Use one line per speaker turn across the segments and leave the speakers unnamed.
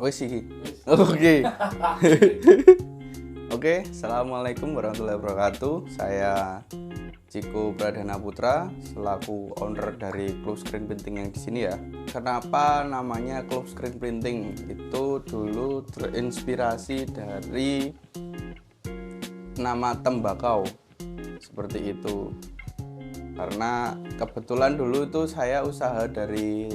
Wes iki. Oke. Oke, assalamualaikum warahmatullahi wabarakatuh. Saya Ciko Pradana Putra selaku owner dari Club Screen Printing yang di sini ya. Kenapa namanya Club Screen Printing? Itu dulu terinspirasi dari nama tembakau seperti itu. Karena kebetulan dulu itu saya usaha dari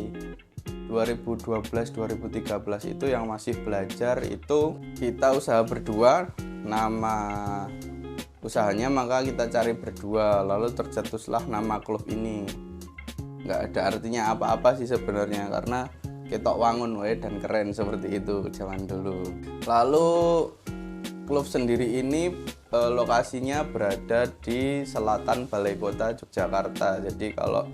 2012-2013 itu yang masih belajar, itu kita usaha berdua, nama usahanya maka kita cari berdua, lalu tercetuslah nama klub ini. Nggak ada artinya apa-apa sih sebenarnya, karena ketok wangun we dan keren seperti itu zaman dulu. Lalu klub sendiri ini lokasinya berada di selatan Balai Kota Yogyakarta. Jadi kalau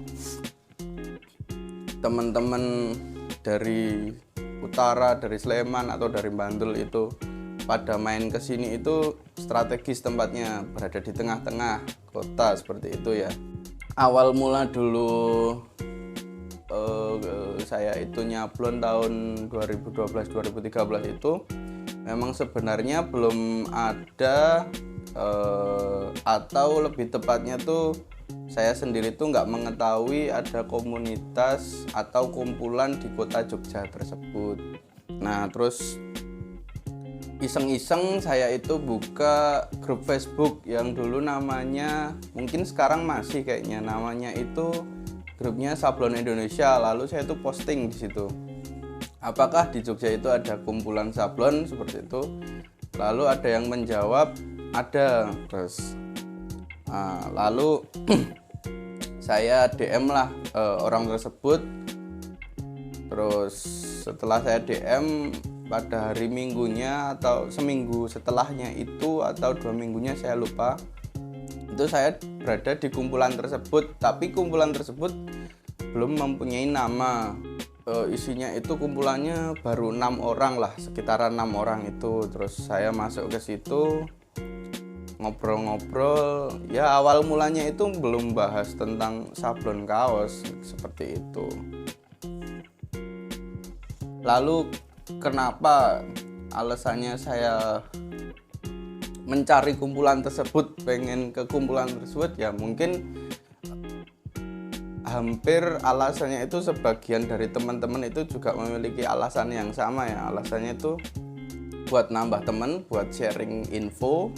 teman-teman dari utara, dari Sleman atau dari Bantul itu pada main ke sini itu strategis tempatnya, berada di tengah-tengah kota seperti itu ya. Awal mula dulu saya itu nyablon tahun 2012-2013 itu memang sebenarnya belum ada atau lebih tepatnya tuh saya sendiri tuh nggak mengetahui ada komunitas atau kumpulan di kota Jogja tersebut. Nah terus iseng-iseng saya itu buka grup Facebook yang dulu namanya, mungkin sekarang masih kayaknya, namanya itu grupnya Sablon Indonesia. Lalu saya tuh posting di situ, apakah di Jogja itu ada kumpulan sablon seperti itu. Lalu ada yang menjawab ada. Terus lalu saya DM lah orang tersebut. Terus setelah saya DM pada hari minggunya atau seminggu setelahnya itu atau 2 minggunya saya lupa, itu saya berada di kumpulan tersebut, tapi kumpulan tersebut belum mempunyai nama. Isinya itu kumpulannya baru 6 orang lah, sekitaran 6 orang itu. Terus saya masuk ke situ, ngobrol-ngobrol ya. Awal mulanya itu belum bahas tentang sablon kaos seperti itu. Lalu kenapa alasannya saya mencari kumpulan tersebut, pengen ke kumpulan tersebut ya, mungkin hampir alasannya itu sebagian dari teman-teman itu juga memiliki alasan yang sama ya. Alasannya itu buat nambah teman, buat sharing info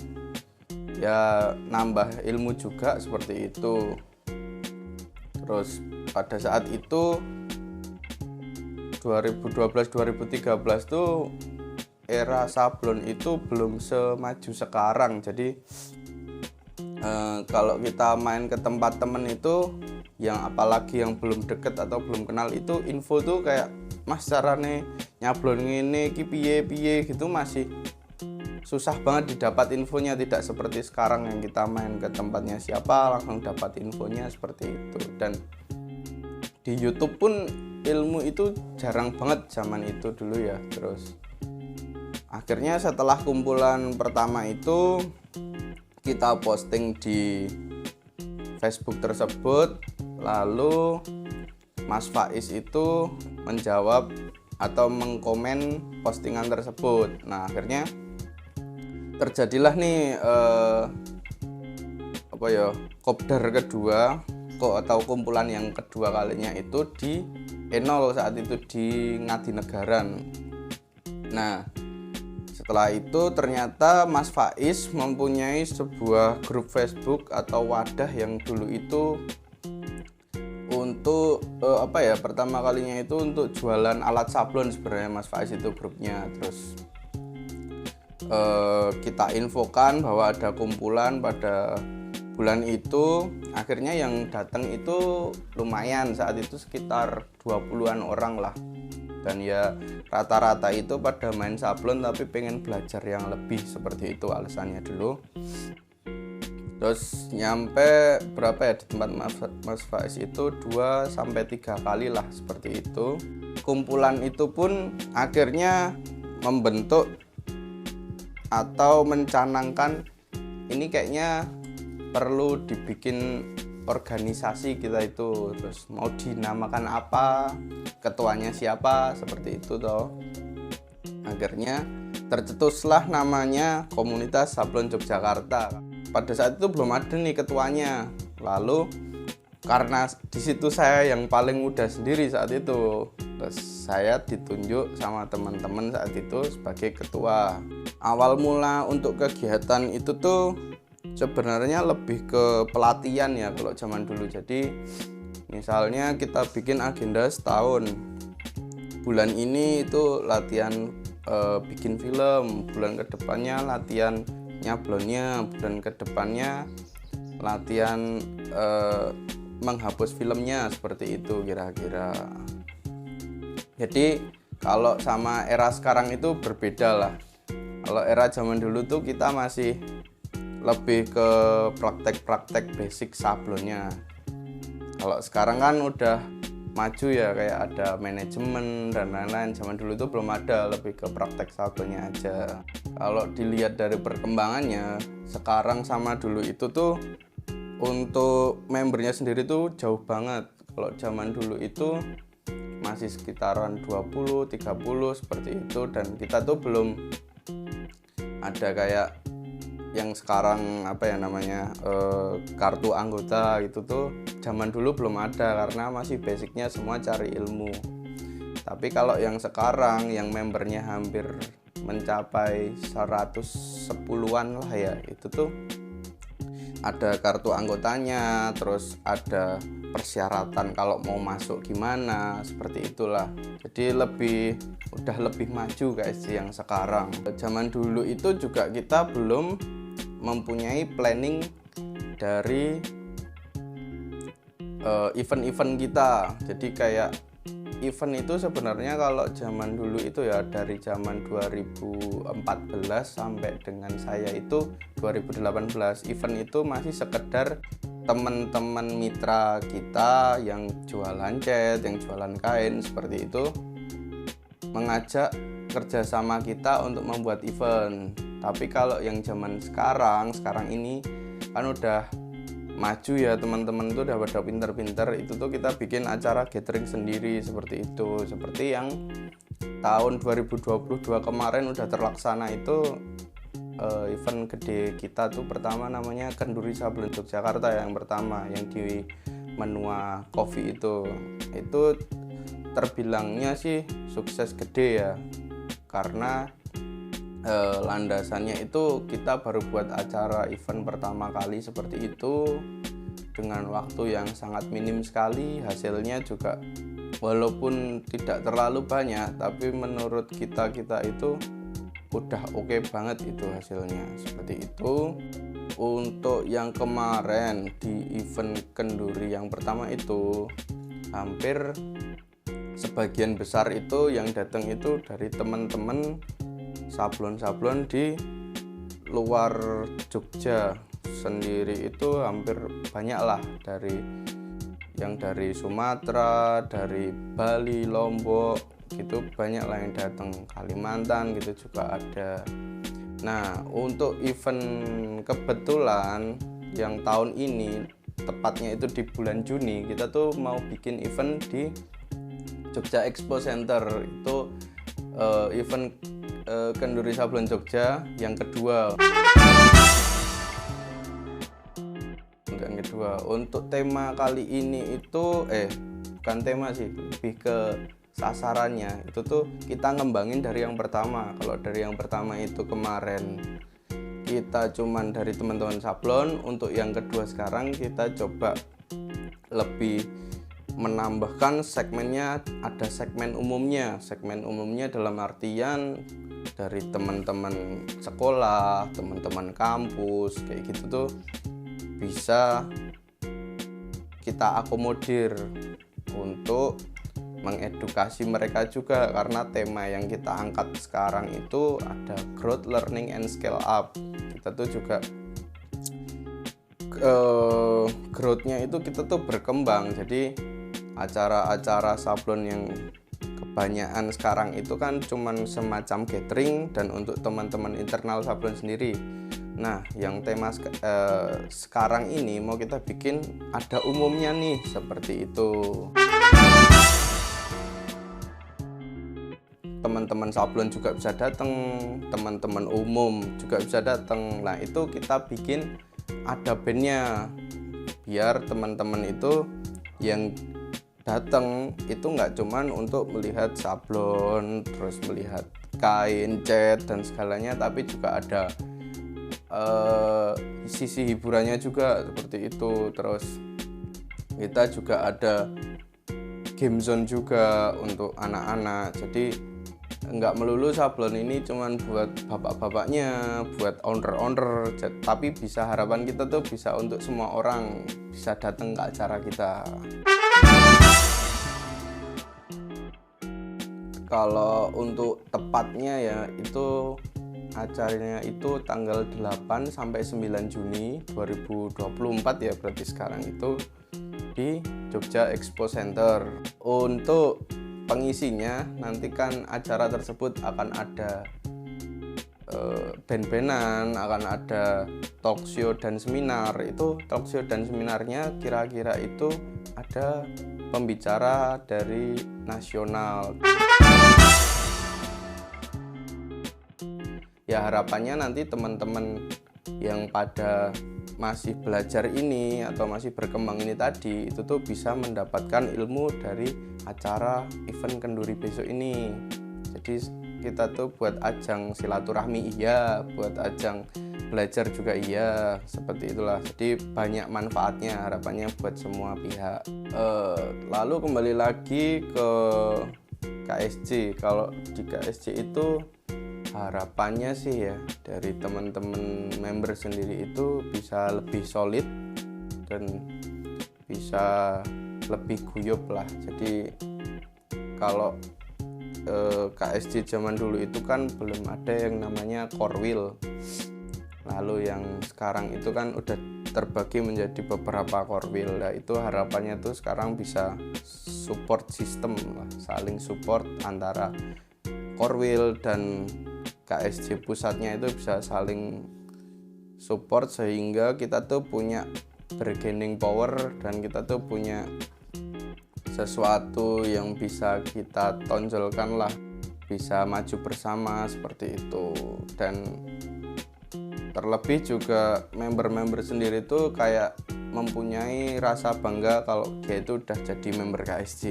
ya, nambah ilmu juga seperti itu. Terus pada saat itu 2012-2013 tuh era sablon itu belum semaju sekarang. Jadi kalau kita main ke tempat temen itu, yang apalagi yang belum deket atau belum kenal itu, info tuh kayak, mas carane nyablon ini ki piye gitu, masih susah banget didapat infonya. Tidak seperti sekarang yang kita main ke tempatnya siapa langsung dapat infonya seperti itu. Dan di YouTube pun ilmu itu jarang banget zaman itu dulu ya. Terus akhirnya setelah kumpulan pertama itu kita posting di Facebook tersebut, lalu Mas Faiz itu menjawab atau mengkomen postingan tersebut. Nah akhirnya terjadilah nih kopdar kedua atau kumpulan yang kedua kalinya itu di Enol, saat itu di Ngadinegara. Nah setelah itu ternyata Mas Faiz mempunyai sebuah grup Facebook atau wadah yang dulu itu untuk pertama kalinya itu untuk jualan alat sablon sebenarnya Mas Faiz itu grupnya. Terus kita infokan bahwa ada kumpulan pada bulan itu. Akhirnya yang datang itu lumayan, saat itu sekitar 20-an orang lah. Dan ya rata-rata itu pada main sablon tapi pengen belajar yang lebih, seperti itu alasannya dulu. Terus nyampe berapa ya di tempat Mas Faiz itu 2-3 kali lah seperti itu. Kumpulan itu pun akhirnya membentuk atau mencanangkan ini kayaknya perlu dibikin organisasi kita itu. Terus mau dinamakan apa, ketuanya siapa, seperti itu toh. Akhirnya tercetuslah namanya Komunitas Sablon Yogyakarta. Pada saat itu belum ada nih ketuanya. Lalu karena di situ saya yang paling muda sendiri saat itu, terus saya ditunjuk sama teman-teman saat itu sebagai ketua. Awal mula untuk kegiatan itu tuh sebenarnya lebih ke pelatihan ya kalau zaman dulu. Jadi misalnya kita bikin agenda setahun, bulan ini itu latihan bikin film, bulan kedepannya latihan nyablonnya, bulan kedepannya latihan menghapus filmnya, seperti itu kira-kira. Jadi kalau sama era sekarang itu berbeda lah. Kalau era zaman dulu tuh kita masih lebih ke praktek-praktek basic sablonnya. Kalau sekarang kan udah maju ya, kayak ada manajemen dan lain-lain. Zaman dulu tuh belum ada, lebih ke praktek sablonnya aja. Kalau dilihat dari perkembangannya sekarang sama dulu itu tuh untuk membernya sendiri tuh jauh banget. Kalau zaman dulu itu masih sekitaran 20, 30 seperti itu, dan kita tuh belum ada kayak yang sekarang kartu anggota gitu tuh zaman dulu belum ada, karena masih basicnya semua cari ilmu. Tapi kalau yang sekarang yang membernya hampir mencapai 110-an lah ya, itu tuh ada kartu anggotanya, terus ada persyaratan kalau mau masuk gimana, seperti itulah. Jadi udah lebih maju guys yang sekarang. Zaman dulu itu juga kita belum mempunyai planning dari event-event kita. Jadi kayak event itu sebenarnya kalau zaman dulu itu ya, dari zaman 2014 sampai dengan saya itu 2018, event itu masih sekedar teman-teman mitra kita yang jualan cat, yang jualan kain seperti itu mengajak kerjasama kita untuk membuat event. Tapi kalau yang zaman sekarang ini kan udah maju ya, teman-teman tuh udah pada pinter-pinter, itu tuh kita bikin acara gathering sendiri seperti itu. Seperti yang tahun 2022 kemarin udah terlaksana itu, event gede kita tuh pertama namanya Kenduri Sablon Yogyakarta, yang pertama yang di Menua Coffee itu terbilangnya sih sukses gede ya, karena landasannya itu kita baru buat acara event pertama kali seperti itu dengan waktu yang sangat minim sekali. Hasilnya juga walaupun tidak terlalu banyak, tapi menurut kita itu udah oke banget itu hasilnya, seperti itu. Untuk yang kemarin di event Kenduri yang pertama itu hampir sebagian besar itu yang datang itu dari teman-teman sablon-sablon di luar Jogja sendiri, itu hampir banyak lah, dari Sumatera, dari Bali, Lombok gitu banyak lah yang datang, Kalimantan gitu juga ada. Nah untuk event kebetulan yang tahun ini tepatnya itu di bulan Juni, kita tuh mau bikin event di Jogja Expo Center. Itu event Kenduri Sablon Jogja yang kedua. Untuk tema kali ini itu bukan tema sih, lebih ke sasarannya. Itu tuh kita ngembangin dari yang pertama. Kalau dari yang pertama itu kemarin kita cuman dari teman-teman sablon, untuk yang kedua sekarang kita coba lebih menambahkan segmennya, ada segmen umumnya. Segmen umumnya dalam artian dari teman-teman sekolah, teman-teman kampus, kayak gitu tuh bisa kita akomodir untuk mengedukasi mereka juga, karena tema yang kita angkat sekarang itu ada growth, learning, and scale up. Kita tuh juga growth-nya itu kita tuh berkembang. Jadi acara-acara sablon yang kebanyakan sekarang itu kan cuman semacam gathering dan untuk teman-teman internal sablon sendiri. Nah yang tema sekarang ini mau kita bikin ada umumnya nih, seperti itu. teman-teman sablon juga bisa datang, teman-teman umum juga bisa datang. Nah itu kita bikin ada bandnya, biar teman-teman itu yang datang itu nggak cuman untuk melihat sablon, terus melihat kain, cat dan segalanya, tapi juga ada sisi hiburannya juga seperti itu. Terus kita juga ada game zone juga untuk anak-anak, jadi nggak melulu sablon ini cuman buat bapak-bapaknya, buat owner-owner, tapi bisa, harapan kita tuh bisa untuk semua orang bisa datang ke acara kita. Kalau untuk tepatnya ya itu acaranya itu tanggal 8 sampai 9 Juni 2024 ya, berarti sekarang itu di Jogja Expo Center. Untuk pengisinya nanti kan acara tersebut akan ada band-bandan, akan ada talk show dan seminar. Itu talk show dan seminarnya kira-kira itu ada pembicara dari nasional. Ya harapannya nanti teman-teman yang pada masih belajar ini atau masih berkembang ini tadi itu tuh bisa mendapatkan ilmu dari acara event Kenduri besok ini. Jadi kita tuh buat ajang silaturahmi iya, buat ajang belajar juga iya, seperti itulah. Jadi banyak manfaatnya harapannya buat semua pihak. Lalu kembali lagi ke KSJ. Kalau di KSJ itu harapannya sih ya dari teman-teman member sendiri itu bisa lebih solid dan bisa lebih guyup lah. Jadi kalau KSJ zaman dulu itu kan belum ada yang namanya core wheel, lalu yang sekarang itu kan udah terbagi menjadi beberapa core wheel. Nah itu harapannya tuh sekarang bisa support system lah, saling support antara core wheel dan KSJ pusatnya itu bisa saling support sehingga kita tuh punya bargaining power dan kita tuh punya sesuatu yang bisa kita tonjolkan lah, bisa maju bersama seperti itu. Dan terlebih juga member-member sendiri tuh kayak mempunyai rasa bangga kalau dia itu udah jadi member KSJ.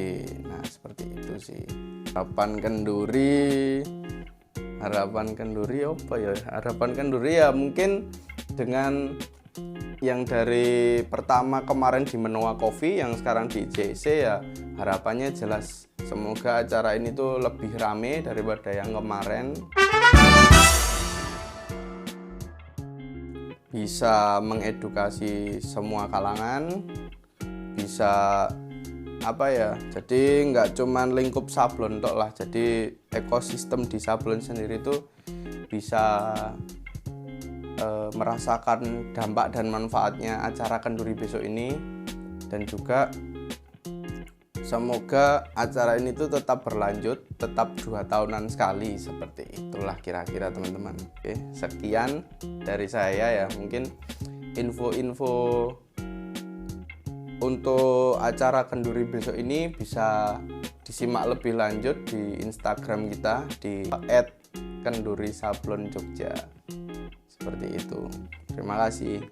Nah seperti itu sih harapan Kenduri apa ya, harapan Kenduri ya mungkin dengan yang dari pertama kemarin di Menua Coffee yang sekarang di JC ya harapannya jelas semoga acara ini tuh lebih rame daripada yang kemarin, bisa mengedukasi semua kalangan, bisa apa ya, jadi nggak cuman lingkup sablon tok lah, jadi ekosistem di sablon sendiri tuh bisa merasakan dampak dan manfaatnya acara Kenduri besok ini. Dan juga semoga acara ini tuh tetap berlanjut, tetap 2 tahunan sekali, seperti itulah kira-kira teman-teman. Oke, sekian dari saya ya, mungkin info-info untuk acara Kenduri besok ini bisa disimak lebih lanjut di Instagram kita di @kendurisablonjogja. Seperti itu. Terima kasih.